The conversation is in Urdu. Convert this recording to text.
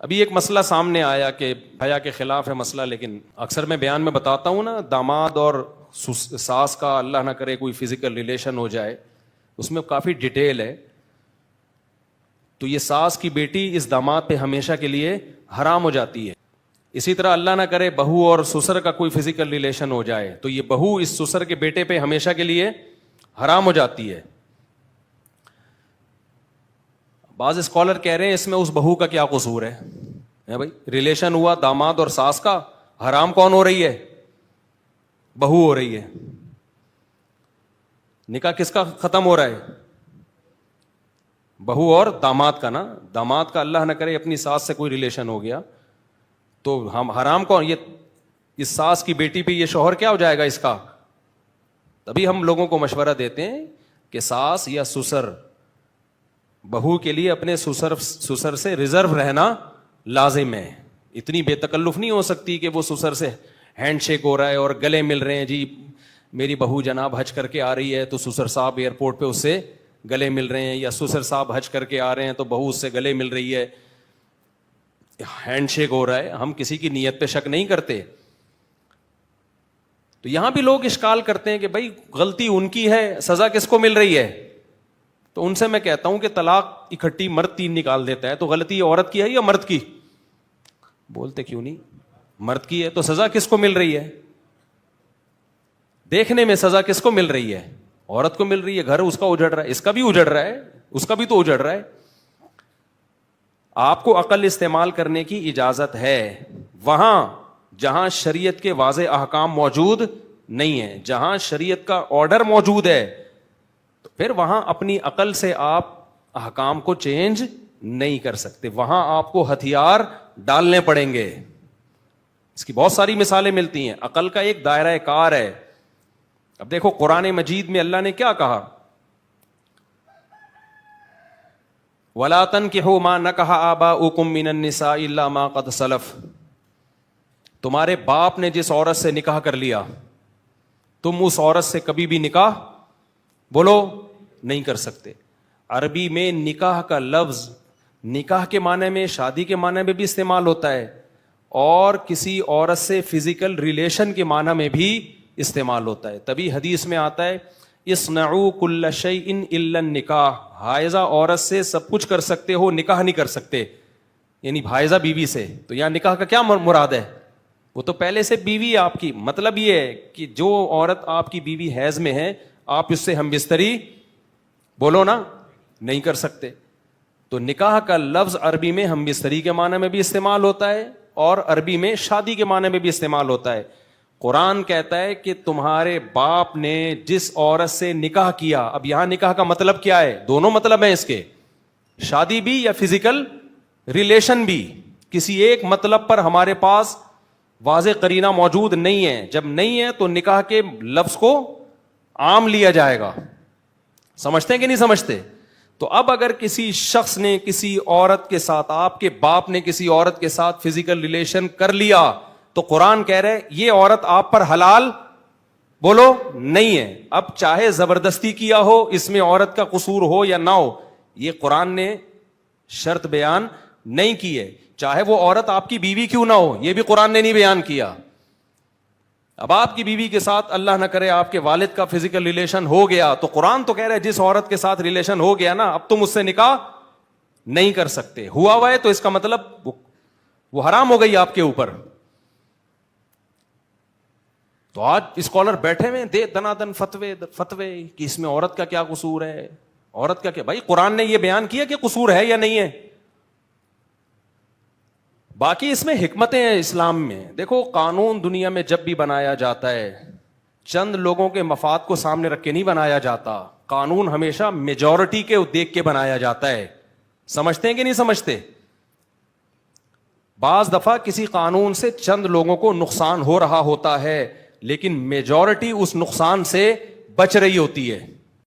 ابھی ایک مسئلہ سامنے آیا کہ حیا کے خلاف ہے مسئلہ، لیکن اکثر میں بیان میں بتاتا ہوں نا، داماد اور ساس کا اللہ نہ کرے کوئی فزیکل ریلیشن ہو جائے، اس میں کافی ڈیٹیل ہے. تو یہ ساس کی بیٹی اس داماد پہ ہمیشہ کے لیے حرام ہو جاتی ہے. اسی طرح اللہ نہ کرے بہو اور سسر کا کوئی فزیکل ریلیشن ہو جائے تو یہ بہو اس سسر کے بیٹے پہ ہمیشہ کے لیے حرام ہو جاتی ہے. بعض اسکالر کہہ رہے ہیں اس میں اس بہو کا کیا قصور ہے بھائی، ریلیشن ہوا داماد اور ساس کا، حرام کون ہو رہی ہے؟ بہو ہو رہی ہے. نکاح کس کا ختم ہو رہا ہے؟ بہو اور داماد کا نا. داماد کا اللہ نہ کرے اپنی ساس سے کوئی ریلیشن ہو گیا تو ہم حرام کون؟ یہ اس ساس کی بیٹی پہ یہ شوہر کیا ہو جائے گا اس کا. تبھی ہم لوگوں کو مشورہ دیتے ہیں کہ ساس یا سسر، بہو کے لیے اپنے سسر سے ریزرو رہنا لازم ہے. اتنی بے تکلف نہیں ہو سکتی کہ وہ سسر سے ہینڈ شیک ہو رہا ہے اور گلے مل رہے ہیں، جی میری بہو جناب حج کر کے آ رہی ہے تو سسر صاحب ایئرپورٹ پہ اس سے گلے مل رہے ہیں، یا سسر صاحب حج کر کے آ رہے ہیں تو بہو اس سے گلے مل رہی ہے، ہینڈ شیک ہو رہا ہے. ہم کسی کی نیت پہ شک نہیں کرتے. تو یہاں بھی لوگ اشکال کرتے ہیں کہ بھائی غلطی ان کی ہے، سزا کس کو مل رہی ہے؟ تو ان سے میں کہتا ہوں کہ طلاق اکٹھی مرد 3 نکال دیتا ہے تو غلطی عورت کی ہے یا مرد کی؟ بولتے کیوں نہیں؟ مرد کی ہے. تو سزا کس کو مل رہی ہے؟ دیکھنے میں سزا کس کو مل رہی ہے؟ عورت کو مل رہی ہے. گھر اس کا اجڑ رہا ہے، اس کا بھی اجڑ رہا ہے، اس کا بھی تو اجڑ رہا ہے. آپ کو عقل استعمال کرنے کی اجازت ہے وہاں جہاں شریعت کے واضح احکام موجود نہیں ہے. جہاں شریعت کا آرڈر موجود ہے تو پھر وہاں اپنی عقل سے آپ احکام کو چینج نہیں کر سکتے. وہاں آپ کو ہتھیار ڈالنے پڑیں گے. اس کی بہت ساری مثالیں ملتی ہیں. عقل کا ایک دائرہ کار ہے. اب دیکھو قرآن مجید میں اللہ نے کیا کہا؟ وَلَا تَنْكِحُوا مَا نَكَحَ آبَاؤُكُم مِّنَ النِّسَاءِ إِلَّا مَا قَدْ سَلَفَ. تمہارے باپ نے جس عورت سے نکاح کر لیا تم اس عورت سے کبھی بھی نکاح بولو نہیں کر سکتے. عربی میں نکاح کا لفظ نکاح کے معنی میں، شادی کے معنی میں بھی استعمال ہوتا ہے اور کسی عورت سے فزیکل ریلیشن کے معنی میں بھی استعمال ہوتا ہے. تبھی حدیث میں آتا ہے اصنعوا کل شیء الا النکاح. حائضہ عورت سے سب کچھ کر سکتے ہو، نکاح نہیں کر سکتے، یعنی حائضہ بیوی سے. تو یہاں نکاح کا کیا مراد ہے؟ وہ تو پہلے سے بیوی ہے آپ کی. مطلب یہ ہے کہ جو عورت آپ کی بیوی حیض میں ہے آپ اس سے ہم بستری بولو نا نہیں کر سکتے. تو نکاح کا لفظ عربی میں ہم بستری کے معنی میں بھی استعمال ہوتا ہے اور عربی میں شادی کے معنی میں بھی استعمال ہوتا ہے. قرآن کہتا ہے کہ تمہارے باپ نے جس عورت سے نکاح کیا. اب یہاں نکاح کا مطلب کیا ہے؟ دونوں مطلب ہیں اس کے، شادی بھی یا فزیکل ریلیشن بھی. کسی ایک مطلب پر ہمارے پاس واضح قرینہ موجود نہیں ہے. جب نہیں ہے تو نکاح کے لفظ کو عام لیا جائے گا. سمجھتے ہیں کہ نہیں سمجھتے؟ تو اب اگر کسی شخص نے کسی عورت کے ساتھ، آپ کے باپ نے کسی عورت کے ساتھ فزیکل ریلیشن کر لیا تو قرآن کہہ رہے یہ عورت آپ پر حلال بولو نہیں ہے. اب چاہے زبردستی کیا ہو، اس میں عورت کا قصور ہو یا نہ ہو، یہ قرآن نے شرط بیان نہیں کی ہے. چاہے وہ عورت آپ کی بیوی کیوں نہ ہو، یہ بھی قرآن نے نہیں بیان کیا. اب آپ کی بیوی کے ساتھ اللہ نہ کرے آپ کے والد کا فزیکل ریلیشن ہو گیا تو قرآن تو کہہ رہا ہے جس عورت کے ساتھ ریلیشن ہو گیا نا اب تم اس سے نکاح نہیں کر سکتے. ہوا ہے تو اس کا مطلب وہ حرام ہو گئی آپ کے اوپر. تو آج اسکالر بیٹھے ہوئے دے دنادن فتوے کہ اس میں عورت کا کیا قصور ہے، عورت کا کیا. بھائی قرآن نے یہ بیان کیا کہ قصور ہے یا نہیں ہے. باقی اس میں حکمتیں ہیں اسلام میں. دیکھو قانون دنیا میں جب بھی بنایا جاتا ہے چند لوگوں کے مفاد کو سامنے رکھ کے نہیں بنایا جاتا. قانون ہمیشہ میجورٹی کے دیکھ کے بنایا جاتا ہے. سمجھتے ہیں کہ نہیں سمجھتے؟ بعض دفعہ کسی قانون سے چند لوگوں کو نقصان ہو رہا ہوتا ہے لیکن میجورٹی اس نقصان سے بچ رہی ہوتی ہے.